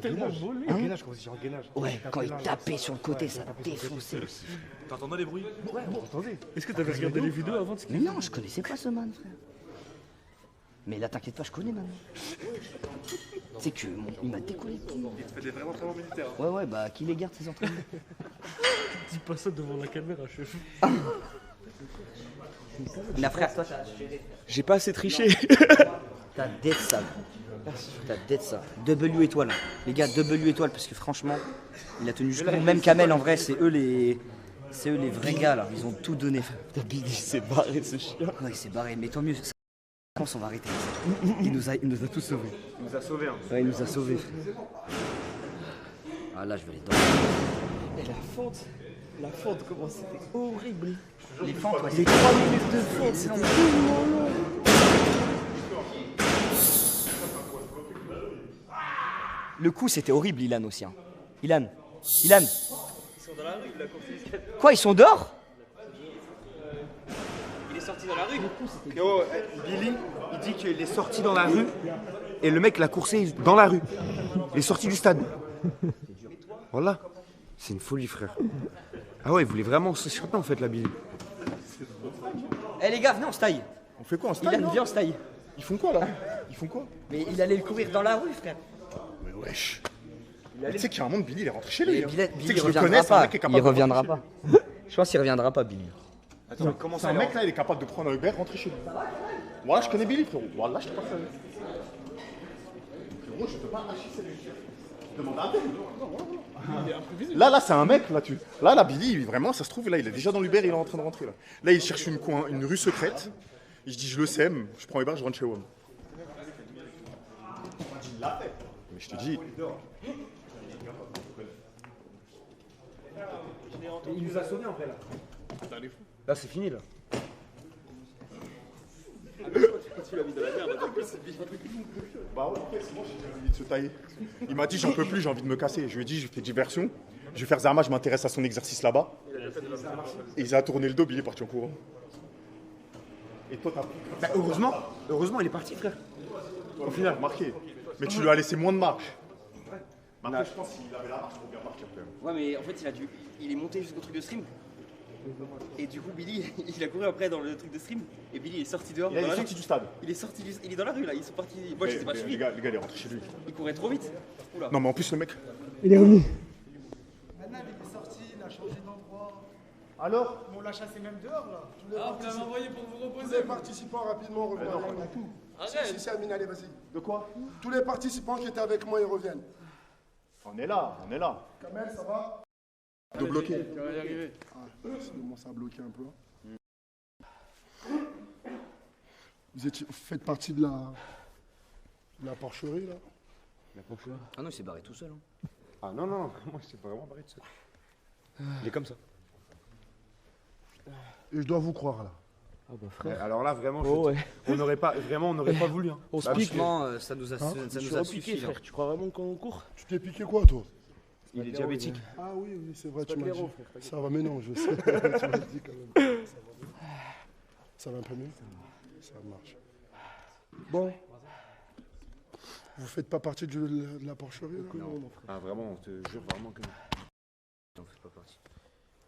B: Gainage, quand on dit gainage.
E: Ouais, quand il tapait sur le côté, ça défonçait.
G: T'entendais les bruits?
C: Est-ce que t'avais regardé les vidéos avant de
E: Mais non, je connaissais pas ce man, frère. Mais là, t'inquiète pas, je connais maintenant. C'est que il m'a décollé tout.
G: Il te fait des vrais entraînements militaires.
E: Ouais, bah qui les garde ces entraînements?
C: Dis pas ça devant la caméra, chef.
E: Mais frère, toi,
C: J'ai pas assez triché.
E: t'as dead ça. T'as dead ça. W étoile. Les gars, W étoile, parce que franchement, il a tenu jusqu'au bout. Même Kamel, en vrai, c'est eux les vrais gars là. Ils ont tout donné.
C: Billy s'est barré, ce chien.
E: Ouais, il s'est barré, mais tant mieux. Quand on va arrêter. Il nous a tous sauvés.
B: Il nous a sauvés hein.
E: Ouais, il nous a sauvés. Ah là, je vais les dormir.
C: Et la fente, comment c'était horrible.
E: Les fentes, ouais,
C: Les 3 minutes de fente, c'était tellement long.
E: Le coup, c'était horrible, Ilan aussi. Hein. Ilan. Ils sont dans la rue, il a course. Quoi, ils sont dehors? Il est sorti dans la rue.
B: Frérot, Billy, il dit qu'il est sorti dans la rue et le mec l'a coursé dans la rue. Il est sorti du stade. Voilà. C'est une folie, frère. Ah ouais, il voulait vraiment se chanter en fait, la Billy.
E: Eh les gars, venez, on se taille.
B: On fait quoi en
E: Il a bien, on se taille.
B: Ils font quoi là? Ils font quoi?
E: Mais il allait le courir dans la rue, frère.
B: Mais wesh. Tu sais qu'il y a un moment, Billy, il est rentré chez lui.
E: Mais
B: hein.
E: Billy,
B: Tu sais
E: Billy
B: que je le
E: reviendra
B: connais, c'est un
E: pas.
B: mec qui est capable
E: Il
B: de
E: reviendra
B: rentrer
E: pas. Je pense qu'il reviendra pas, Billy.
B: chez lui. Attends, comment ça? Un mec là, il est capable de prendre un Uber, rentrer chez lui. Voilà, je connais Billy, frérot. Voilà, je te parle sérieux. Frérot, je te parle archi sérieux. Demande à un tel. Là, c'est un mec, là, Là, Billy, vraiment, ça se trouve, là, il est déjà dans l'Uber, il est en train de rentrer, là. Là, il cherche une rue secrète. Et je dis, je le sème, je prends Uber, je rentre chez WOM. Mais je te dis.
C: Il nous a sonné en fait là.
B: Là, c'est fini, là. Bah ouais, après, c'est bon, j'ai envie de se tailler. Il m'a dit, j'en peux plus, j'ai envie de me casser. Je lui ai dit, je fais diversion. Je vais faire Zama, je m'intéresse à son exercice là-bas. Et il a tourné le dos, il est parti en courant. Et toi, t'as pris.
F: Bah, heureusement, il est parti, frère.
B: Au final, marqué. Mais tu lui as laissé moins de marche. Maintenant, je pense qu'il avait la marche pour bien partir quand même.
E: Ouais, mais en fait, il est monté jusqu'au truc de stream. Et du coup, Billy, il a couru après dans le truc de stream. Et Billy est sorti dehors.
B: Il est
E: dans la
B: sorti
E: rue.
B: du stade.
E: Il est dans la rue là, ils sont partis. Moi, je sais pas
B: Les
E: suivi.
B: gars, il est rentré chez lui.
E: Il courait trop vite. Oula.
B: Non, mais en plus, le mec.
C: Il est revenu.
H: Maintenant, il est sorti, il a changé d'endroit.
B: Alors
H: On l'a chassé même dehors, là.
A: Vous l'avez envoyé pour vous reposer. Tous les participants rapidement reviennent. Si, Amine, allez, vas-y.
B: De quoi?
A: Tous les participants qui étaient avec moi, ils reviennent.
B: On est là.
A: Kamel, ça va?
B: De bloquer.
A: Ça commence à bloquer un peu. Vous faites partie de la porcherie, là?
E: Ah non, il s'est barré tout seul. Hein.
B: Ah non, moi, je sais pas vraiment barré de ça. Il est comme ça.
A: Et je dois vous croire, là.
C: Ah bah frère.
B: Alors là, vraiment,
C: on
B: n'aurait pas voulu. Hein.
C: On se
E: Bah,
C: pique.
E: franchement, ça nous a
C: piqué,
E: suffi. Là.
C: frère. Tu crois vraiment qu'on court?
A: Tu t'es piqué quoi, toi?
B: Il est diabétique.
A: Ah oui, c'est vrai, tu m'as dit. Ça va, mais non, je sais. Tu m'as dit quand même. Ça va un peu mieux? Ça marche. Bon. Vous faites pas partie de la porcherie, là?
B: Non. Ah vraiment, on te jure vraiment que non.
E: Non, c'est pas parti.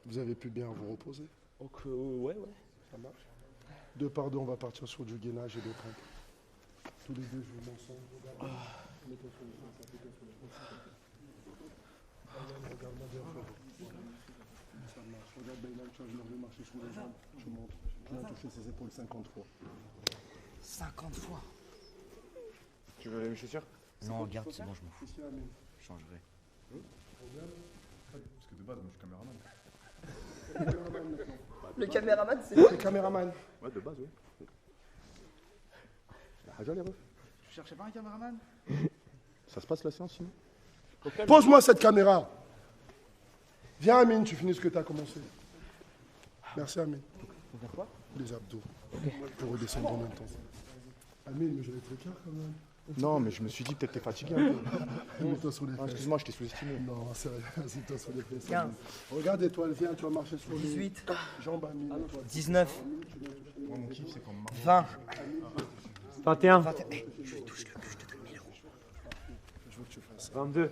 A: Vous avez pu bien vous reposer?
C: Donc ouais.
A: Ça marche. Deux par deux, on va partir sur du gainage et des pompes. Tous les deux, je vous ensemble. Mettez sur les pompes, mettez sur les pompes. Regarde-moi bien, frère. Ça marche. Regarde, Baylan, tu vois, je vais marcher sur les jambes. Je monte. Tu viens toucher ses épaules 50 fois.
E: 50 fois.
B: Tu veux mes chaussures?
E: Non, regarde, c'est bon, je m'en fous.
A: Ici, Amine.
E: Je changerai.
B: Parce que de base, moi, je suis caméraman.
E: Le caméraman, c'est
A: Le caméraman.
B: Ouais, de base, oui. La haja, les refs.
H: Tu cherchais pas un caméraman?
B: Ça se passe la séance, sinon?
A: Pose-moi cette caméra. Viens, Amine, tu finis ce que tu as commencé. Merci, Amine.
C: On fait quoi?
A: Les abdos. Pour redescendre en même temps. Amine, mais je vais être clair quand même.
B: Non, mais je me suis dit, peut-être t'es fatigué un peu.
A: Mets-toi sur les fesses.
B: Excuse-moi, je t'ai sous-estimé.
A: Non, c'est rien. Assieds-toi sur les fesses.
E: 15.
A: Regarde, étoile, viens, tu vas marcher sur les
E: 18.
A: jambes, Amine.
E: 19.
B: Moi, mon kiff, c'est quand même
E: 20.
C: 21.
E: 21. Hey, je touche le cul, je te donne 1000 euros.
A: Je veux que tu fasses ça.
C: 22.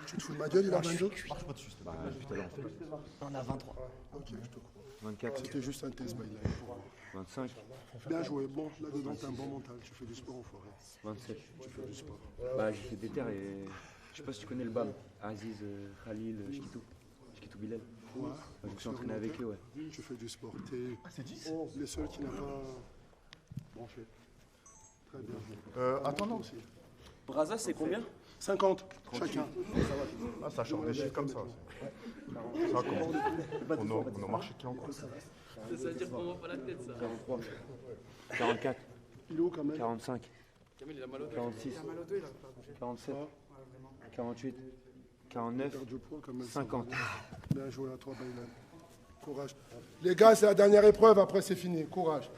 A: Tu te fous de ma gueule, il a 22?
B: Bah, depuis tout à l'heure, en fait.
E: On a 23.
A: Ok, je te crois.
B: 24,
A: C'était juste un test, Baylan.
B: 25,
A: Bien joué. Bon, là-dedans, t'as un bon mental. Tu fais du sport, enfoiré.
I: 27.
A: Tu fais du sport.
I: Bah, j'ai fait des terres et je sais pas si tu connais le BAM. Aziz, Khalil, Shkitou Bilal.
A: Ouais.
I: Je me suis entraîné avec eux, ouais.
A: Tu fais du sport. T'es les seuls qui n'ont pas branché. Très bien.
B: attends, non.
E: Braza, c'est combien?
A: 50 chacun.
B: Ah, ça change des chiffres comme ça. Ça commence. On a marché qui encore?
D: Ça veut dire qu'on voit pas la tête, ça.
I: 43, 44,
A: Il est où quand même?
I: 45,
D: Camille, il a mal au dos.
I: 46, 47, 48, 49,
A: Perdu du poids quand même.
I: 50.
A: Bien joué à toi, Baylan. Courage. Les gars, c'est la dernière épreuve, après c'est fini. Courage.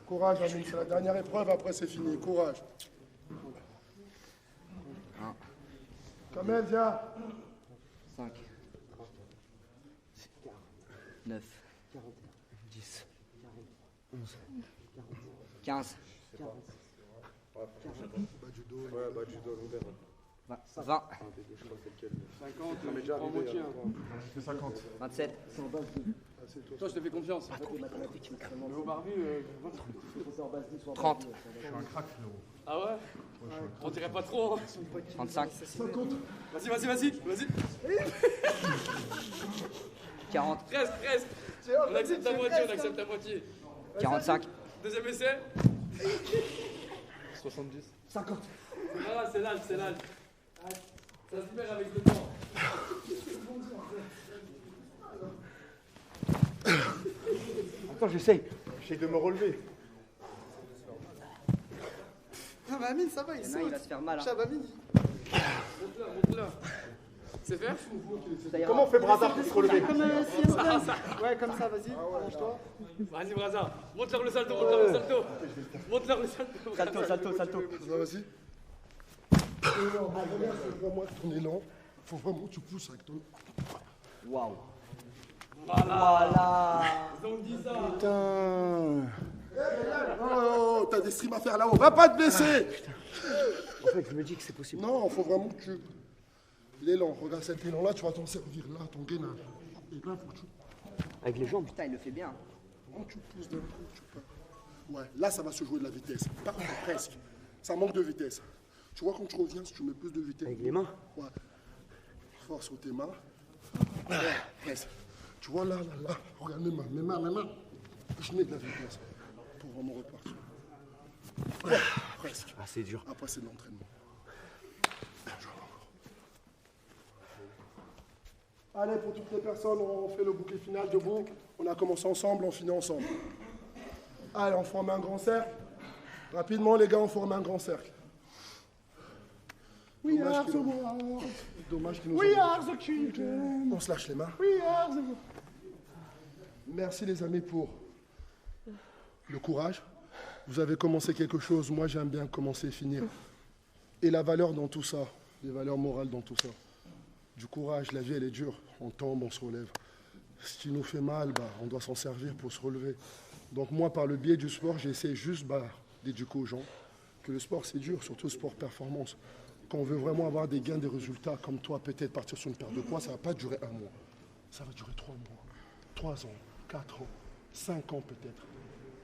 A: Courage, Amine, c'est la dernière épreuve, après c'est fini. Courage. Kamel, viens.
E: 5. 9. 10. 11. 15.
A: Bas du dos. Ouais, bas du dos,
E: 20.
D: 50, prends moitié.
B: Je fais 50.
E: 27.
D: Toi, je te fais confiance. Le haut barbu,
E: 30.
B: Je suis un crack, frérot.
D: ah ouais, on dirait pas trop. Hein.
E: 35.
D: Vas-y.
E: 40.
D: Presque. On accepte ta moitié.
E: 45.
D: Deuxième essai.
C: 70.
H: 50.
D: Ah, c'est l'âge. Ça se perd avec le temps.
F: Attends, j'essaye.
B: J'essaie de me relever.
H: Non, mais Amine, ça va, il
E: Il y en a, il va se faire mal. Hein.
H: Amine.
D: Monte-le. C'est fait?
B: Comment on fait Brazard pour se relever?
H: Ouais, comme ça, vas-y, arrange-toi.
D: Vas-y, Braza. Monte-leur le salto.
E: Salto.
A: Vas-y. Vraiment, tourner lent. Faut vraiment que tu pousses avec ton.
E: Waouh.
D: Voilà. Ils ont dit ça.
A: Putain. Oh, t'as des streams à faire là-haut. Va pas te blesser.
F: En fait, je me dis que c'est possible.
A: Non, faut vraiment que tu. L'élan, regarde cet élan-là, tu vas t'en servir là, ton gainage. Et là, faut que tu.
F: Avec les jambes.
E: Putain, il le fait bien.
A: Quand tu pousses d'un coup, tu peux. Ouais, là, ça va se jouer de la vitesse. Pas presque. Ça manque de vitesse. Tu vois, quand tu reviens, si tu mets plus de vitesse.
F: Avec les mains.
A: Ouais. Force sur tes mains. Ouais, presque. Tu vois, là. Regarde mes mains. Je mets de la vitesse pour vraiment repartir. Ouais, presque.
F: Ah, c'est dur.
A: Après, c'est de l'entraînement. Allez, pour toutes les personnes, on fait le bouquet final debout. On a commencé ensemble, on finit ensemble. Allez, on forme un grand cercle. Rapidement, les gars, on forme un grand cercle. Dommage qu'ils nous ont... On se lâche les mains. Merci les amis pour le courage. Vous avez commencé quelque chose, moi j'aime bien commencer et finir. Et la valeur dans tout ça, les valeurs morales dans tout ça. Du courage, la vie elle est dure, on tombe, on se relève. Ce qui nous fait mal, on doit s'en servir pour se relever. Donc moi, par le biais du sport, j'essaie juste d'éduquer aux gens que le sport c'est dur, surtout le sport performance. Quand on veut vraiment avoir des gains, des résultats, comme toi, peut-être partir sur une perte de poids, ça ne va pas durer 1 mois. Ça va durer 3 mois, 3 ans, 4 ans, 5 ans peut-être.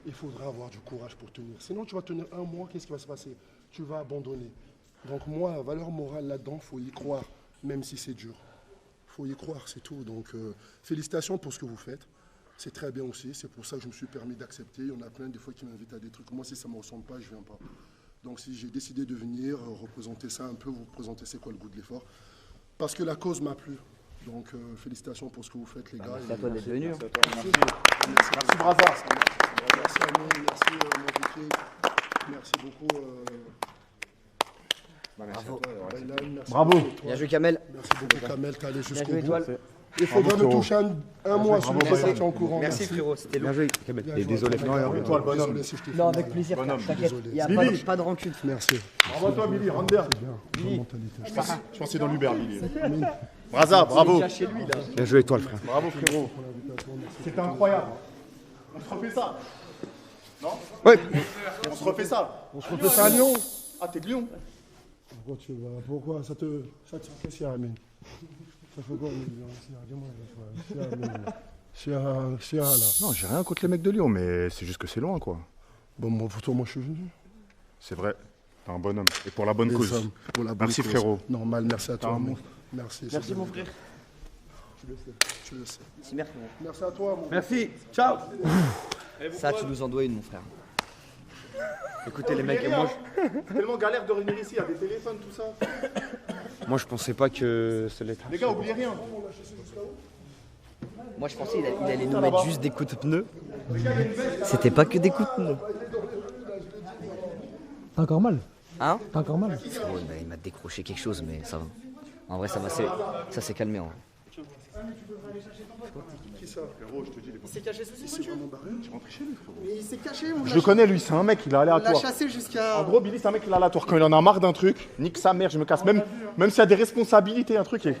A: Il faudra avoir du courage pour tenir. Sinon, tu vas tenir 1 mois, qu'est-ce qui va se passer? Tu vas abandonner. Donc moi, la valeur morale là-dedans, il faut y croire, même si c'est dur. Il faut y croire, c'est tout. Donc félicitations pour ce que vous faites. C'est très bien aussi. C'est pour ça que je me suis permis d'accepter. Il y en a plein des fois qui m'invitent à des trucs. Moi, si ça ne me ressemble pas, je ne viens pas. Donc si j'ai décidé de venir représenter ça un peu, vous présenter c'est quoi le goût de l'effort. Parce que la cause m'a plu. Donc félicitations pour ce que vous faites les gars.
E: Merci à toi d'être venu.
B: Merci Brazard.
A: Merci à nous, merci mon équipe. Merci beaucoup.
E: Bravo.
A: Merci
B: Bravo.
A: beaucoup,
E: Bien joué, Kamel.
A: Merci beaucoup Kamel, t'es allé jusqu'au
E: joué,
A: bout.
E: Étoile.
A: Il faudra me toucher un mois sur le
B: Bravo.
A: passage en courant.
E: Merci frérot, c'était long.
F: Bien joué.
B: Et désolé. Étoile, bonhomme.
A: Désolé si je t'ai fait
E: Non,
A: mal.
E: avec plaisir,
B: Bonhomme.
E: t'inquiète. Il n'y a
B: Billy.
E: pas de rancune.
A: Merci.
B: Bravo à toi, Billy. Rentre bien.
A: Bien. Mentalité.
B: Je pensais dans l'Uber, Billy. Brazard, bravo.
F: Bien joué, étoile, frère.
B: Bravo, frérot. C'était incroyable. On se refait ça. Non?
F: Ouais.
B: On se refait ça.
A: On se refait ça à Lyon.
B: Ah, t'es de Lyon?
A: Pourquoi tu vas? Pourquoi ça te fait si Amine? Ça fait quoi Amine? Dis-moi. Chia là.
B: Non, j'ai rien contre les mecs de Lyon, mais c'est juste que c'est loin, quoi.
A: Bon, moi, pour toi, moi, je suis venu.
B: C'est vrai. T'es un bonhomme. Et pour la bonne
A: Les
B: cause.
A: hommes, pour la bonne
B: Merci,
A: cause.
B: frérot.
A: Normal, merci à toi.
B: un
A: mon-
B: monstre.
A: Merci.
E: Merci mon frère.
A: Tu le sais.
E: Merci, merci.
A: Merci à toi, mon
F: Merci. Ciao.
E: Ça, tu nous en dois une, mon frère.
F: Écoutez, les mecs, moi,
B: Tellement galère de réunir ici, il y a des téléphones, tout ça.
F: je pensais pas que ça allait être.
B: Les gars, oubliez rien.
E: Moi, je pensais qu'il allait nous mettre juste des coups de pneus. C'était pas que des coups de pneus.
H: T'as encore mal?
E: Hein?
H: T'as encore mal?
E: Frérot, il m'a décroché quelque chose, mais ça va. En vrai, ça s'est calmé. En vrai.
A: Qui ça?
B: Frérot, je te dis,
H: Il s'est caché sous ses
A: C'est
H: voitures.
A: vraiment barré.
B: je rentre chez lui, frérot.
H: Mais il s'est caché, on
B: Je le connais, lui, c'est un mec, il est
H: l'a
B: aléatoire.
H: chassé jusqu'à.
B: En gros, Billy, c'est un mec, il est aléatoire. Quand il en a marre d'un truc, nique sa mère, je me casse. Même s'il y a des responsabilités, un truc. Mais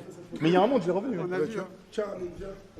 B: il y a un moment, je vais revenir.
H: On a vu.
A: Tiens, Amine, viens.